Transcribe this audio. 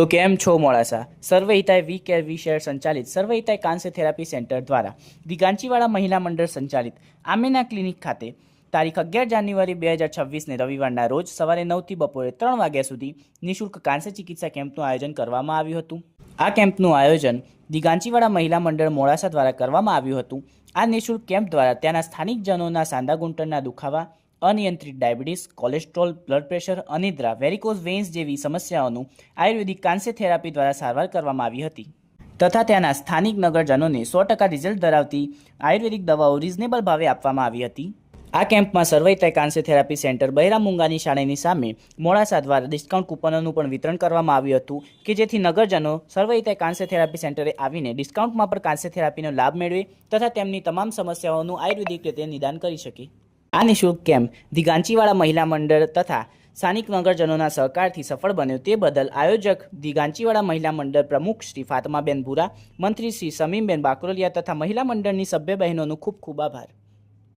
તો કેમ છો મોડાસા? સર્વહિતાય વી કેર વી શેર સંચાલિત સર્વહિતાય કાંસ્ય થેરાપી સેન્ટર દ્વારા દિગાંચીવાડા મહિલા મંડળ સંચાલિત આમેના ક્લિનિક ખાતે તારીખ 11 જાન્યુઆરી 2026ને રવિવારના રોજ સવારે 9થી બપોરે 3 વાગ્યા સુધી નિઃશુલ્ક કાંસ્ય ચિકિત્સા કેમ્પનું આયોજન કરવામાં આવ્યું હતું. આ કેમ્પનું આયોજન દિગાંચીવાડા મહિલા મંડળ મોડાસા દ્વારા કરવામાં આવ્યું હતું. આ નિઃશુલ્ક કેમ્પ દ્વારા ત્યાંના સ્થાનિકજનોના સાંધા ઘૂંટણના દુખાવા, અનિયંત્રિત ડાયાબિટીસ, કોલેસ્ટ્રોલ, બ્લડ પ્રેશર, અનિદ્રા, વેરિકોઝ વેન્સ જેવી સમસ્યાઓનું આયુર્વેદિક કાંસ્ય થેરાપી દ્વારા સારવાર કરવામાં આવી હતી તથા ત્યાંના સ્થાનિક નગરજનોને 100% રિઝલ્ટ ધરાવતી આયુર્વેદિક દવાઓ રિઝનેબલ ભાવે આપવામાં આવી હતી. આ કેમ્પમાં સર્વહિતાય કાંસ્ય થેરાપી સેન્ટર બહેરા મુંગાની શાળાની સામે મોડાસા દ્વારા ડિસ્કાઉન્ટ કૂપનોનું પણ વિતરણ કરવામાં આવ્યું હતું કે જેથી નગરજનો સર્વહિતાય કાંસ્ય થેરાપી સેન્ટરે આવીને ડિસ્કાઉન્ટમાં પણ કાંસ્ય થેરાપીનો લાભ મેળવે તથા તેમની તમામ સમસ્યાઓનું આયુર્વેદિક રીતે નિદાન કરી શકે. આ નિઃશુલ્ક કેમ્પ દિગાંચીવાડા મહિલા મંડળ તથા સ્થાનિક નગરજનોના સહકારથી સફળ બન્યો તે બદલ આયોજક દિગાંચીવાડા મહિલા મંડળ પ્રમુખ શ્રી ફાતમાબેન ભૂરા, મંત્રી શ્રી સમીમબેન બાકરોલિયા તથા મહિલા મંડળની સભ્ય બહેનોનો ખૂબ ખૂબ આભાર.